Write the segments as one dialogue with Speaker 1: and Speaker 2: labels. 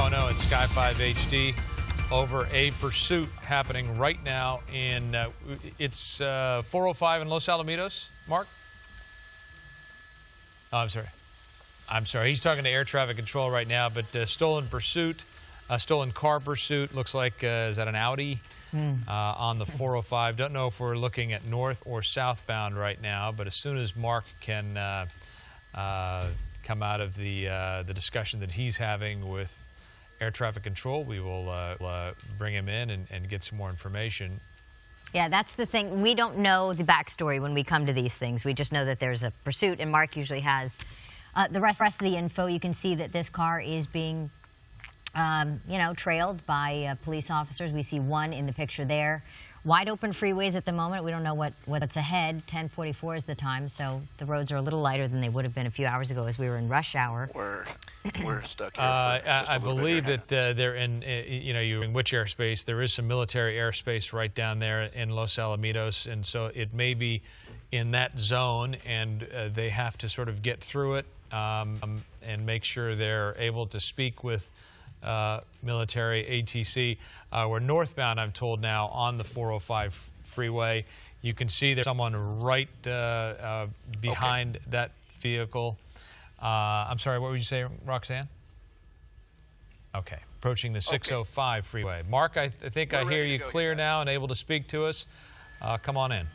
Speaker 1: Kono at Sky 5 HD over a pursuit happening right now in it's 405 in Los Alamitos. Mark? Oh, I'm sorry. He's talking to air traffic control right now, but stolen pursuit, stolen car pursuit. Looks like, is that an Audi on the 405? Don't know if we're looking at north or southbound right now, but as soon as Mark can come out of the discussion that he's having with air traffic control, we will bring him in and get some more information.
Speaker 2: Yeah, that's the thing. We don't know the backstory when we come to these things. We just know that there's a pursuit, and Mark usually has the rest of the info. You can see that this car is being, trailed by police officers. We see one in the picture there. Wide open freeways at the moment. We don't know what's ahead. 10:44 is the time, so the roads are a little lighter than they would have been a few hours ago as we were in rush hour.
Speaker 3: We're stuck here.
Speaker 1: I believe that they're in, you're in which airspace. There is some military airspace right down there in Los Alamitos, and so it may be in that zone, and they have to sort of get through it and make sure they're able to speak with military ATC. We're northbound, I'm told now, on the 405 freeway. You can see there's someone right behind that vehicle. I'm sorry, what would you say, Roxanne? Okay, approaching the 605 freeway. Mark, I think I hear you clear now and able to speak to us. Come on in.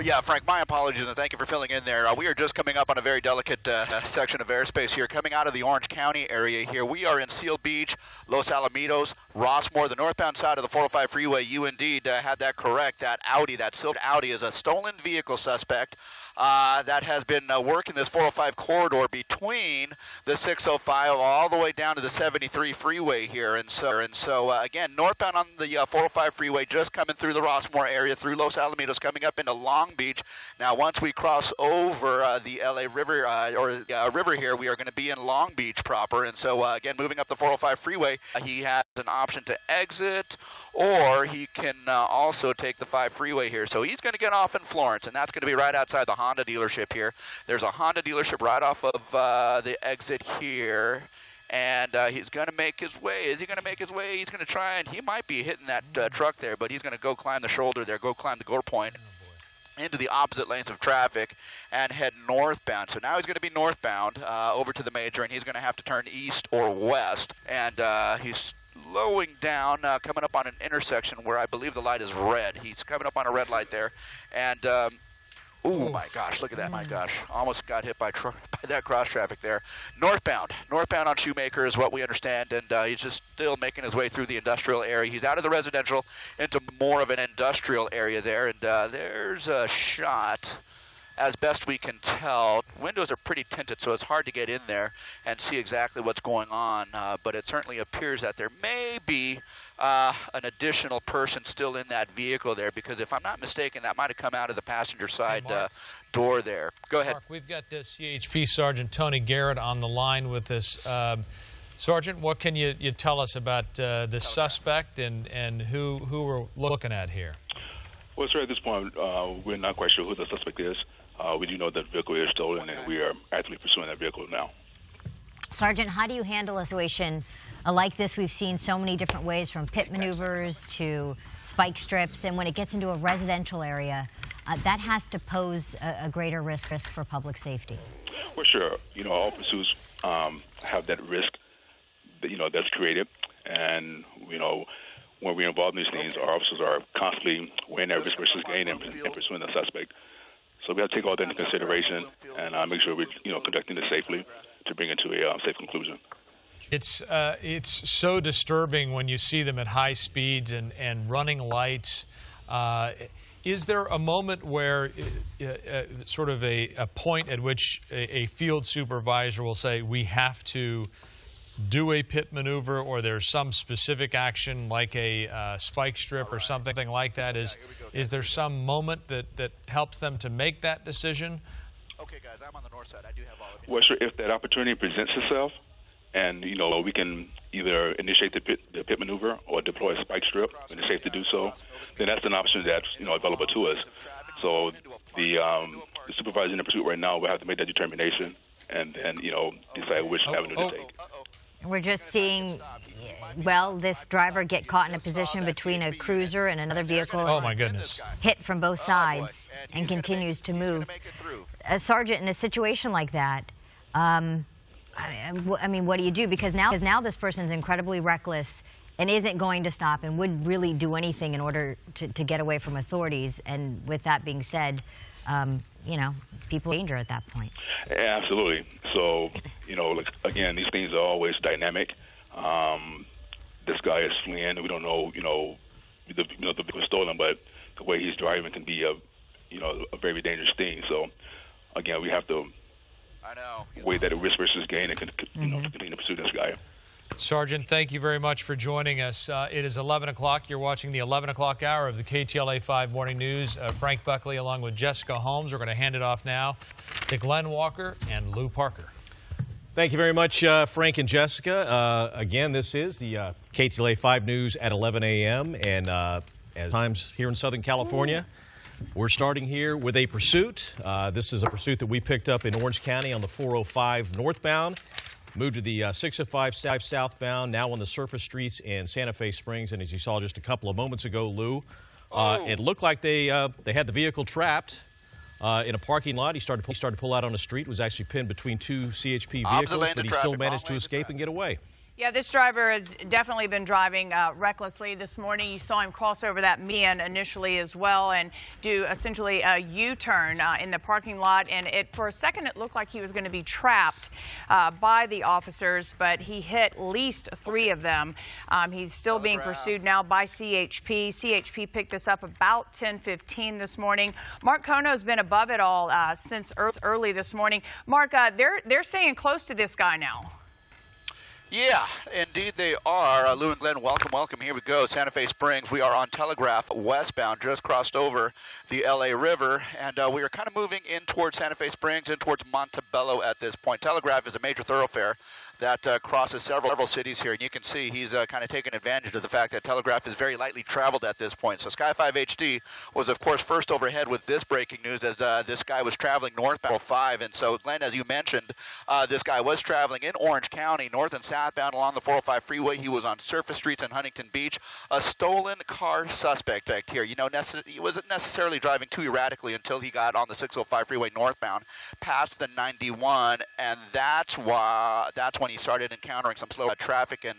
Speaker 3: Yeah, Frank, my apologies, and thank you for filling in there. We are just coming up on a very delicate section of airspace here, coming out of the Orange County area here. We are in Seal Beach, Los Alamitos, Rossmore, the northbound side of the 405 freeway. You indeed had that correct. That Audi, that silver Audi, is a stolen vehicle suspect that has been working this 405 corridor between the 605 all the way down to the 73 freeway here. And so again, northbound on the 405 freeway, just coming through the Rossmore area, through Los Alamitos, coming up into Long Beach. Now, once we cross over the LA River river here, we are going to be in Long Beach proper. And so again, moving up the 405 freeway, he has an option to exit, or he can also take the 5 freeway here. So he's going to get off in Florence, and that's going to be right outside the Honda dealership here. There's a Honda dealership right off of the exit here. And he's going to make his way. Is he going to make his way? He's going to try, and he might be hitting that truck there, but he's going to go climb the shoulder there, go climb the gore point into the opposite lanes of traffic and head northbound. So now he's going to be northbound over to the major, and he's going to have to turn east or west. And he's slowing down, coming up on an intersection where I believe the light is red. He's coming up on a red light there. And oh my gosh, look at that, my gosh. Almost got hit by that cross traffic there. Northbound on Shoemaker is what we understand, and he's just still making his way through the industrial area. He's out of the residential into more of an industrial area there, and there's a shot. As best we can tell, windows are pretty tinted, so it's hard to get in there and see exactly what's going on, but it certainly appears that there may be an additional person still in that vehicle there, because if I'm not mistaken, that might have come out of the passenger side door there. Go ahead.
Speaker 1: Mark, we've got CHP Sergeant Tony Garrett on the line with us. Sergeant, what can you tell us about the suspect and who we're looking at here?
Speaker 4: Well, sir, at this point, we're not quite sure who the suspect is. We do know that the vehicle is stolen, and we are actively pursuing that vehicle now.
Speaker 2: Sergeant, how do you handle a situation like this? We've seen so many different ways, from pit maneuvers to spike strips, and when it gets into a residential area, that has to pose a greater risk for public safety.
Speaker 4: Well, sure. All pursuits have that risk, that's created, and, when we're involved in these things, our officers are constantly weighing that risk versus gain and pursuing the suspect. So we have to take all that into consideration and make sure we're, conducting it safely to bring it to a safe conclusion.
Speaker 1: It's so disturbing when you see them at high speeds and running lights. Is there a moment where, sort of a point at which a field supervisor will say, we have to do a pit maneuver, or there's some specific action like a spike strip or something like that? Is there some moment that helps them to make that decision?
Speaker 3: Okay, guys, I'm on the north side. I do have all of you.
Speaker 4: Well, sure, if that opportunity presents itself, and we can either initiate the pit maneuver or deploy a spike strip when it's safe to do so, then that's an option that's available to us. So the supervisor in the pursuit right now will have to make that determination and decide which avenue to take.
Speaker 2: We're just seeing, well, this driver get caught in a position between a cruiser and another vehicle.
Speaker 1: Oh, my goodness.
Speaker 2: Hit from both sides and continues to move. Sergeant, in a situation like that, I mean, what do you do? Because now this person's incredibly reckless and isn't going to stop and would really do anything in order to get away from authorities. And with that being said, you know, people in danger at that point.
Speaker 4: Yeah, absolutely. So, you know, like, again, these things are always dynamic. This guy is fleeing. We don't know, the vehicle was stolen, but the way he's driving can be a very dangerous thing. So, again, we have to weigh that risk versus gain and continue to pursue this guy.
Speaker 1: Sergeant, thank you very much for joining us. It is 11 o'clock. You're watching the 11 o'clock hour of the KTLA 5 Morning News. Frank Buckley along with Jessica Holmes. We're going to hand it off now to Glenn Walker and Lou Parker.
Speaker 5: Thank you very much, Frank and Jessica. Again, this is the KTLA 5 News at 11 a.m. And as times here in Southern California, we're starting here with a pursuit. This is a pursuit that we picked up in Orange County on the 405 northbound. Moved to the 605 southbound, now on the surface streets in Santa Fe Springs. And as you saw just a couple of moments ago, Lou, it looked like they had the vehicle trapped in a parking lot. He started to pull out on the street, was actually pinned between two CHP vehicles, but he still managed to escape and get away.
Speaker 6: Yeah, this driver has definitely been driving recklessly this morning. You saw him cross over that median initially as well and do essentially a U-turn in the parking lot. And for a second, it looked like he was going to be trapped by the officers, but he hit at least 3 of them. He's still being pursued now by CHP. CHP picked this up about 10:15 this morning. Mark Kono has been above it all since early this morning. Mark, they're staying close to this guy now.
Speaker 3: Yeah, indeed they are. Lou and Glenn, welcome. Here we go. Santa Fe Springs. We are on Telegraph westbound, just crossed over the LA River, and we are kind of moving in towards Santa Fe Springs and towards Montebello at this point. Telegraph is a major thoroughfare that crosses several cities here, and you can see he's kind of taking advantage of the fact that Telegraph is very lightly traveled at this point. So Sky 5 HD was, of course, first overhead with this breaking news as this guy was traveling northbound 5. And so, Glenn, as you mentioned, this guy was traveling in Orange County, north and southbound along the 405 freeway. He was on surface streets in Huntington Beach. A stolen car suspect act here. You know, he wasn't necessarily driving too erratically until he got on the 605 freeway northbound, past the 91, and that's when he started encountering some slow traffic. And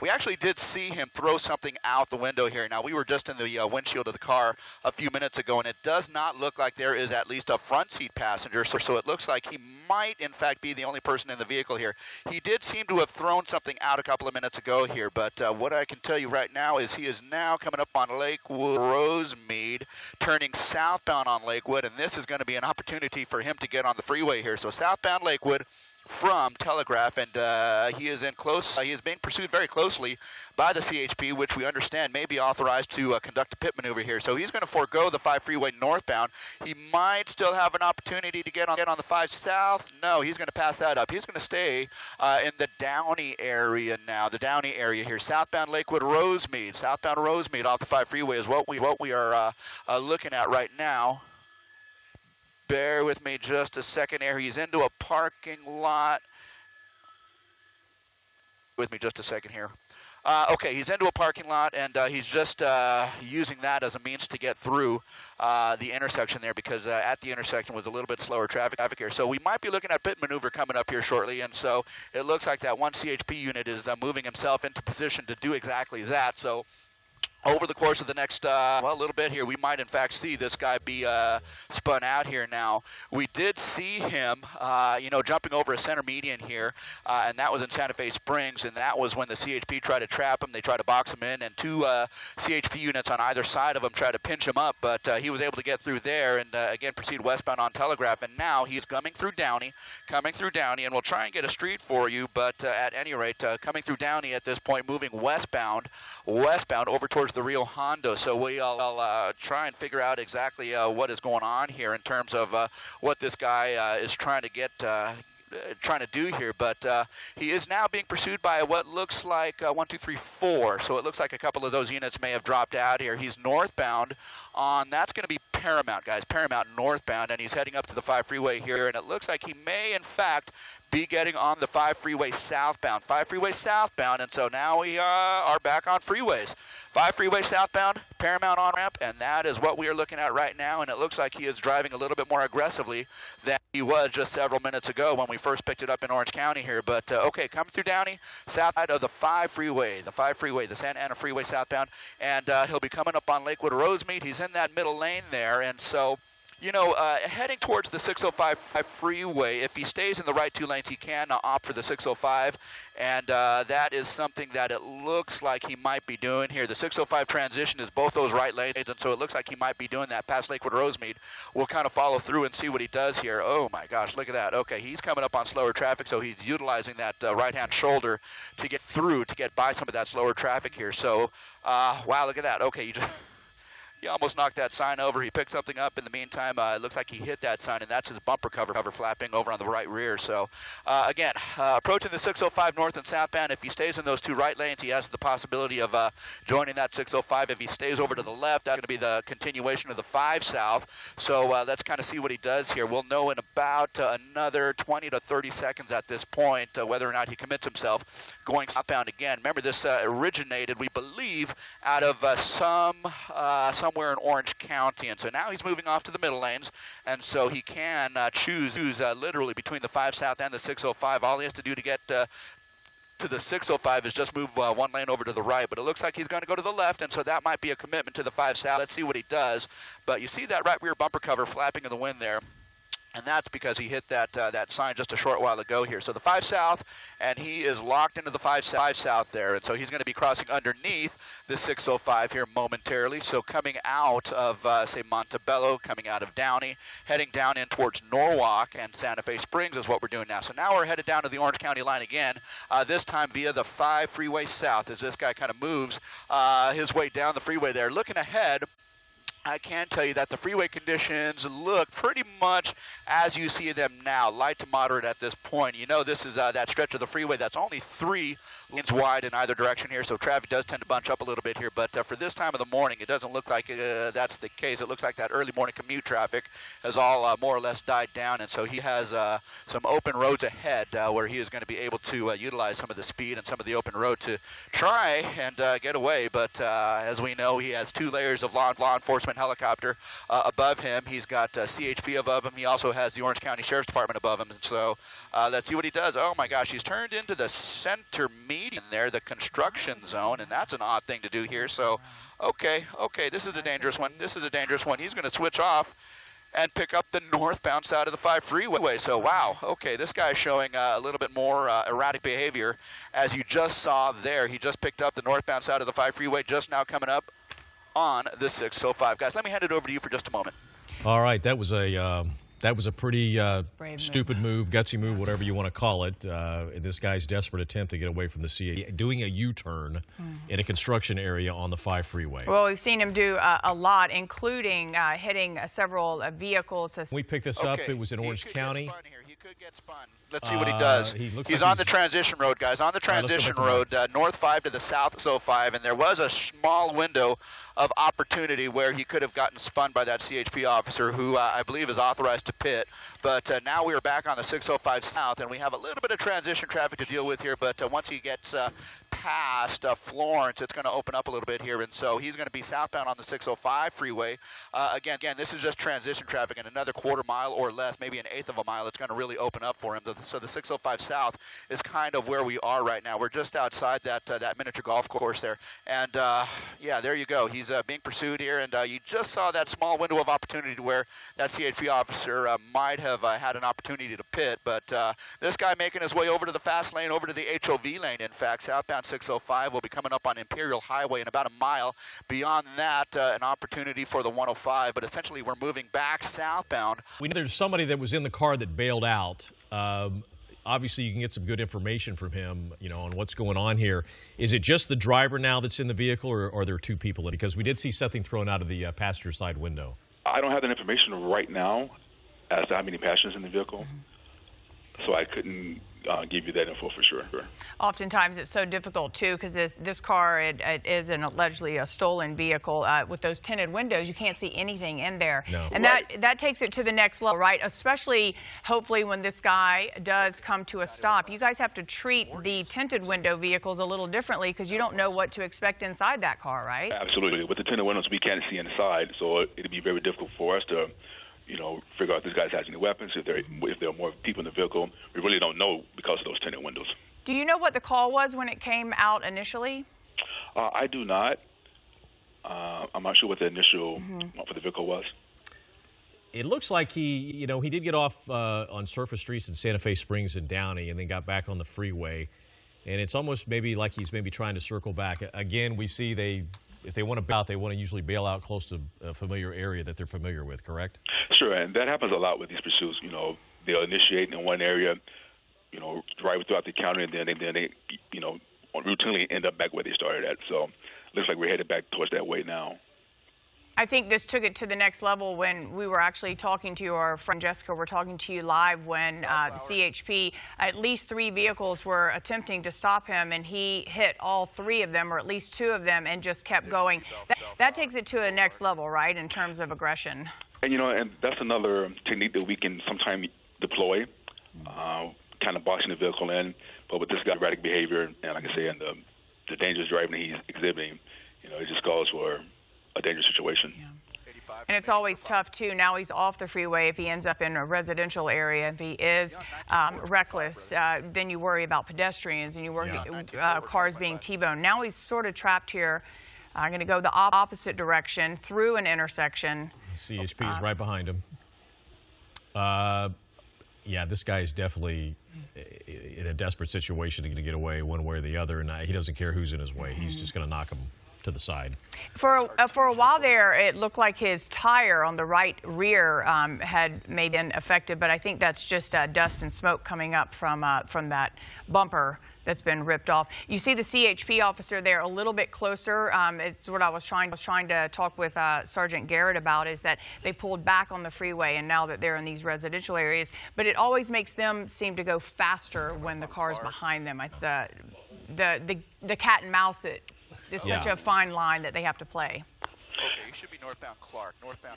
Speaker 3: we actually did see him throw something out the window here. Now, we were just in the windshield of the car a few minutes ago, and it does not look like there is at least a front seat passenger, so it looks like he might, in fact, be the only person in the vehicle here. He did seem to have thrown something out a couple of minutes ago here, but what I can tell you right now is he is now coming up on Lakewood Rosemead, turning southbound on Lakewood, and this is going to be an opportunity for him to get on the freeway here. So southbound Lakewood from Telegraph, and he is in close. He is being pursued very closely by the CHP, which we understand may be authorized to conduct a pit maneuver here. So he's going to forego the 5 freeway northbound. He might still have an opportunity to get on the 5 south. No, he's going to pass that up. He's going to stay in the Downey area now. The Downey area here, southbound Lakewood Rosemead. Southbound Rosemead off the 5 freeway is what we are looking at right now. Bear with me just a second here. He's into a parking lot. With me just a second here. Okay, he's into a parking lot, and he's just using that as a means to get through the intersection there, because at the intersection was a little bit slower traffic here. So we might be looking at pit maneuver coming up here shortly, and so it looks like that one CHP unit is moving himself into position to do exactly that. So over the course of the next, little bit here, we might in fact see this guy be spun out here now. We did see him, jumping over a center median here, and that was in Santa Fe Springs, and that was when the CHP tried to trap him. They tried to box him in, and 2 CHP units on either side of him tried to pinch him up, but he was able to get through there and, again, proceed westbound on Telegraph, and now he's coming through Downey, and we'll try and get a street for you, but at any rate, coming through Downey at this point, moving westbound over towards the Rio Hondo. So we'll try and figure out exactly what is going on here in terms of what this guy is trying to get trying to do here, but he is now being pursued by what looks like 1, 2, 3, 4. So it looks like a couple of those units may have dropped out here. He's northbound on, that's going to be Paramount, guys, Paramount northbound, and he's heading up to the 5 freeway here, and it looks like he may, in fact, be getting on the 5 freeway southbound. 5 freeway southbound, and so now we are back on freeways. 5 freeway southbound, Paramount on-ramp, and that is what we are looking at right now, and it looks like he is driving a little bit more aggressively than he was just several minutes ago when we first picked it up in Orange County here. But, okay, come through Downey, south side of the 5 freeway, the Santa Ana freeway southbound, and he'll be coming up on Lakewood Rosemead. He's in that middle lane there, and so, you know, heading towards the 605 freeway, if he stays in the right 2 lanes, he can opt for the 605, and that is something that it looks like he might be doing here. The 605 transition is both those right lanes, and so it looks like he might be doing that past Lakewood Rosemead. We'll kind of follow through and see what he does here. Oh, my gosh, look at that. Okay, he's coming up on slower traffic, so he's utilizing that right-hand shoulder to get through, to get by some of that slower traffic here. So, wow, look at that. Okay, he almost knocked that sign over. He picked something up in the meantime. It looks like he hit that sign, and that's his bumper cover flapping over on the right rear. So, again, approaching the 605 north and southbound. If he stays in those 2 right lanes, he has the possibility of joining that 605. If he stays over to the left, that's going to be the continuation of the 5 south. So let's kind of see what he does here. We'll know in about another 20 to 30 seconds at this point whether or not he commits himself going southbound again. Remember, this originated, we believe, out of somewhere in Orange County, and so now he's moving off to the middle lanes, and so he can choose literally between the 5 south and the 605. All he has to do to get to the 605 is just move 1 lane over to the right, but it looks like he's going to go to the left, and so that might be a commitment to the 5 south. Let's see what he does, but you see that right rear bumper cover flapping in the wind there. And that's because he hit that sign just a short while ago here. So the 5 south, and he is locked into the 5 south there. And so he's going to be crossing underneath the 605 here momentarily. So coming out of, say, Montebello, coming out of Downey, heading down in towards Norwalk and Santa Fe Springs is what we're doing now. So now we're headed down to the Orange County line again, this time via the 5 freeway south as this guy kind of moves his way down the freeway there. Looking ahead, I can tell you that the freeway conditions look pretty much as you see them now, light to moderate at this point. You know, this is that stretch of the freeway that's only 3 lanes wide in either direction here, so traffic does tend to bunch up a little bit here. But for this time of the morning, it doesn't look like that's the case. It looks like that early morning commute traffic has all more or less died down, and so he has some open roads ahead where he is going to be able to utilize some of the speed and some of the open road to try and get away. But as we know, he has 2 layers of law enforcement helicopter above him. He's got CHP above him. He also has the Orange County Sheriff's Department above him. And so let's see what he does. Oh my gosh, he's turned into the center median there, the construction zone, and that's an odd thing to do here. So, okay, this is a dangerous one. He's going to switch off and pick up the northbound side of the 5 freeway. So, wow, okay, this guy's showing a little bit more erratic behavior, as you just saw there. He just picked up the northbound side of the 5 freeway, just now coming up on the 605. Guys, let me hand it over to you for just a moment.
Speaker 5: All right, that was a pretty stupid move, gutsy move, whatever you want to call it. This guy's desperate attempt to get away from the CA, doing a U-turn in a construction area on the 5 freeway.
Speaker 6: Well, we've seen him do a lot, including hitting several vehicles.
Speaker 5: When we picked this up, it was in Orange County.
Speaker 3: He could get spun. Let's see what he does. He's on the transition road, guys. On the transition road, north 5 to the south 05, and there was a small window of opportunity where he could have gotten spun by that CHP officer who I believe is authorized to pit. But now we are back on the 605 south, and we have a little bit of transition traffic to deal with here. But once he gets past Florence, it's going to open up a little bit here, and so he's going to be southbound on the 605 freeway. Again, this is just transition traffic. In another quarter mile or less, maybe an eighth of a mile, it's going to really open up for him. So the 605 south is kind of where we are right now. We're just outside that miniature golf course there, and yeah, there you go. He's being pursued here, and you just saw that small window of opportunity where that CHP officer might have had an opportunity to pit, but this guy making his way over to the fast lane, over to the HOV lane, in fact, southbound 605 will be coming up on Imperial Highway in about a mile. Beyond that, an opportunity for the 105, but essentially we're moving back southbound.
Speaker 5: We know there's somebody that was in the car that bailed out. Obviously, you can get some good information from him, on what's going on here. Is it just the driver now that's in the vehicle, or are there 2 people? Because we did see something thrown out of the passenger side window.
Speaker 4: I don't have that information right now as to how many passengers in the vehicle. so I couldn't give you that info for sure.
Speaker 6: Oftentimes it's so difficult too because this car it is allegedly a stolen vehicle with those tinted windows. You can't see anything in there, and that takes it to the next level, right? Especially hopefully when this guy does come to a stop. You guys have to treat the tinted window vehicles a little differently because you don't know what to expect inside that car, right?
Speaker 4: Absolutely. With the tinted windows, we can't see inside, so it'd be very difficult for us to figure out if this guy's has any weapons, if there are more people in the vehicle. We really don't know because of those tinted windows.
Speaker 6: Do you know what the call was when it came out initially?
Speaker 4: I do not. I'm not sure what the initial for the vehicle was.
Speaker 5: It looks like he did get off on surface streets in Santa Fe Springs and Downey and then got back on the freeway. And it's almost maybe like he's maybe trying to circle back. Again, we see if they want to bail out, they want to usually bail out close to a familiar area that they're familiar with, correct?
Speaker 4: Sure, and that happens a lot with these pursuits. They'll initiate in one area, drive throughout the county, and then they routinely end up back where they started at. So it looks like we're headed back towards that way now.
Speaker 6: I think this took it to the next level when we were actually talking to you, our friend Jessica, we're talking to you live when CHP, at least 3 vehicles were attempting to stop him, and he hit all 3 of them, or at least 2 of them, and just kept going. That takes it to a next level, right, in terms of aggression. And,
Speaker 4: and that's another technique that we can sometimes deploy, kind of boxing the vehicle in. But with this guy's erratic behavior, and like I say, and the dangerous driving that he's exhibiting, it just calls for a dangerous situation.
Speaker 6: Yeah. And it's always tough, too. Now he's off the freeway. If he ends up in a residential area, if he is reckless, then you worry about pedestrians and you worry cars being T-boned. Now he's sort of trapped here. I'm going to go the opposite direction through an intersection.
Speaker 5: CHP is right behind him. Yeah, this guy is definitely in a desperate situation to get away one way or the other, and he doesn't care who's in his way. He's just going to knock him to the side.
Speaker 6: For a while there, it looked like his tire on the right rear had maybe been affected, but I think that's just dust and smoke coming up from that bumper that's been ripped off. You see the CHP officer there a little bit closer. It's what I was trying to talk with Sergeant Garrett about, is that they pulled back on the freeway and now that they're in these residential areas. But it always makes them seem to go faster when the car's behind them. It's the cat and mouse. It's such a fine line that they have to play.
Speaker 3: Okay, you should be northbound Clark.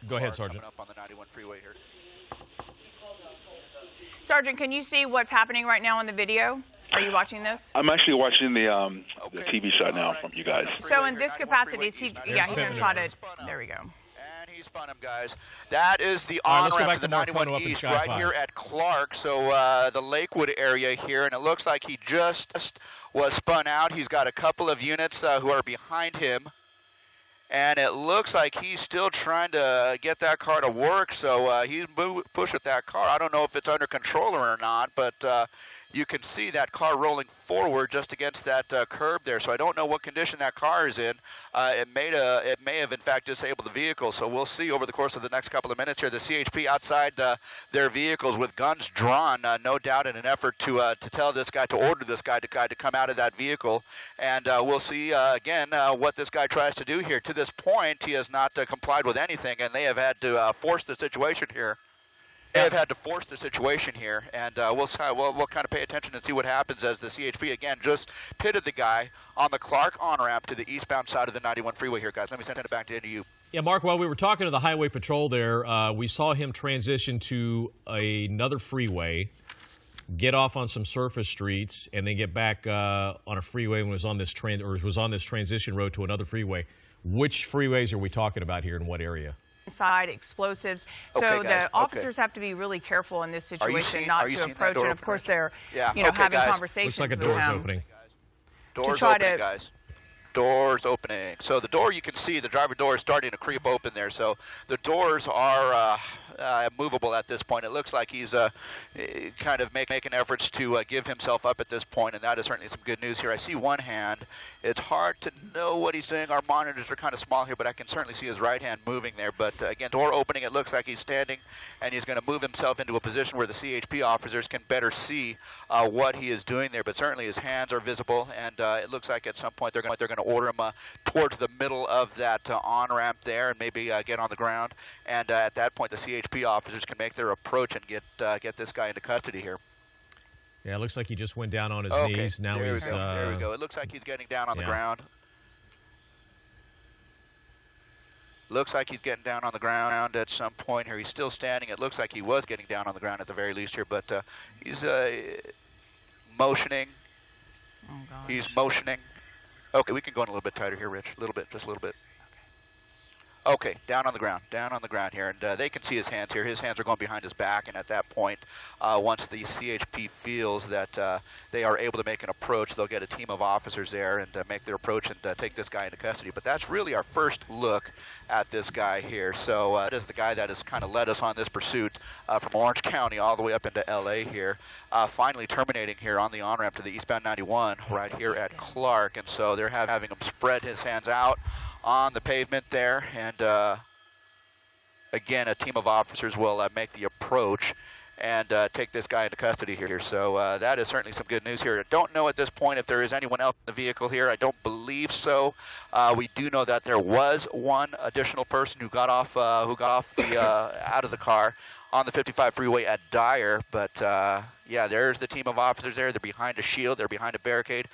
Speaker 5: Go ahead, Sergeant.
Speaker 3: Coming up on the 91 freeway here.
Speaker 6: Sergeant, can you see what's happening right now in the video? Are you watching this?
Speaker 4: I'm actually watching the TV shot now from you guys.
Speaker 6: So in this capacity, he's going to try to. There we go.
Speaker 3: And he spun him, guys. That is the on-ramp to the 91 East right here at Clark. So the Lakewood area here, and it looks like he just was spun out. He's got a couple of units who are behind him. And it looks like he's still trying to get that car to work, so he's pushing that car. I don't know if it's under control or not, but you can see that car rolling forward just against that curb there. So I don't know what condition that car is in. It may have, in fact, disabled the vehicle. So we'll see over the course of the next couple of minutes here. The CHP outside their vehicles with guns drawn, no doubt in an effort to tell this guy, to order this guy to come out of that vehicle. And we'll see, again, what this guy tries to do here. To this point, he has not complied with anything, and they have had to force the situation here. They've had to force the situation here, and we'll kind of pay attention and see what happens as the CHP, again, just pitted the guy on the Clark on-ramp to the eastbound side of the 91 freeway here, guys. Let me send it back to you.
Speaker 5: Yeah, Mark, while we were talking to the Highway Patrol there, we saw him transition to another freeway, get off on some surface streets, and then get back on a freeway and was on this transition road to another freeway. Which freeways are we talking about here, and what area?
Speaker 6: Inside explosives, so
Speaker 3: okay,
Speaker 6: the officers have to be really careful in this situation not to approach it. Of course, they're having conversations.
Speaker 5: Looks like a door's opening.
Speaker 3: Doors opening, guys. Doors opening. So the door, you can see the driver door is starting to creep open there. So the doors are movable at this point. It looks like he's kind of making efforts to give himself up at this point, and that is certainly some good news here. I see one hand. It's hard to know what he's doing. Our monitors are kind of small here, but I can certainly see his right hand moving there. But again, door opening, it looks like he's standing, and he's going to move himself into a position where the CHP officers can better see what he is doing there. But certainly his hands are visible, and it looks like at some point they're going to order him towards the middle of that on-ramp there, and maybe get on the ground. And at that point, the CHP officers can make their approach and get this guy into custody here.
Speaker 5: Yeah, it looks like he just went down on his
Speaker 3: Okay,
Speaker 5: knees. Now
Speaker 3: there
Speaker 5: he's.
Speaker 3: we go. There we go. It looks like he's getting down on the
Speaker 5: yeah.
Speaker 3: ground. Looks like he's getting down on the ground at some point here. He's still standing. It looks like he was getting down on the ground at the very least here, but he's motioning.
Speaker 6: Oh, gosh.
Speaker 3: He's motioning. Okay, we can go in a little bit tighter here, Rich. A little bit, just a little bit. Okay, down on the ground here, and they can see his hands here. His hands are going behind his back, and at that point, once the CHP feels that they are able to make an approach, they'll get a team of officers there and make their approach and take this guy into custody. But that's really our first look at this guy here. So it is the guy that has kind of led us on this pursuit from Orange County all the way up into LA here, finally terminating here on the on-ramp to the eastbound 91 right here at Clark. And so they're having him spread his hands out on the pavement there, and again, a team of officers will make the approach and take this guy into custody here. So that is certainly some good news here. I don't know at this point if there is anyone else in the vehicle here. I don't believe so. We do know that there was one additional person who got off the out of the car on the 55 freeway at Dyer, but yeah, there's the team of officers there. They're behind a shield, they're behind a barricade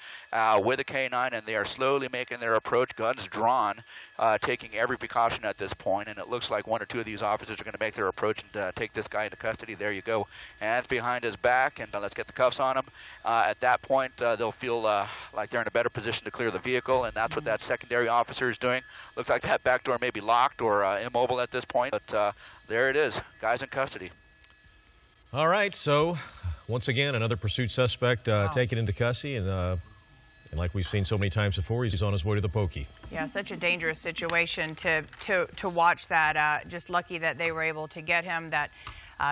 Speaker 3: with a K9, and they are slowly making their approach, guns drawn, taking every precaution at this point, and it looks like one or two of these officers are going to make their approach and take this guy into custody. There you go. Hands behind his back, and let's get the cuffs on him. At that point, they'll feel like they're in a better position to clear the vehicle, and that's what that secondary officer is doing. Looks like that back door may be locked or immobile at this point, but there it is. Guy's in custody.
Speaker 5: All right, so once again, another pursuit suspect taken into custody, and like we've seen so many times before, he's on his way to the pokey.
Speaker 6: Yeah, such a dangerous situation to watch that. Just lucky that they were able to get him. That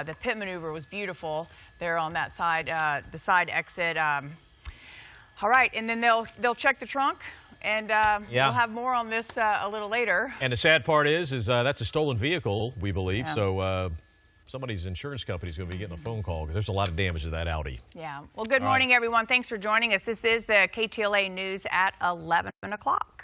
Speaker 6: the pit maneuver was beautiful there on that side, the side exit. All right, and then they'll check the trunk. And we'll have more on this a little later.
Speaker 5: And the sad part is that's a stolen vehicle, we believe. Yeah. So somebody's insurance company is going to be getting a phone call because there's a lot of damage to that Audi.
Speaker 6: Yeah. Well, good morning, everyone. Thanks for joining us. This is the KTLA News at 11 o'clock.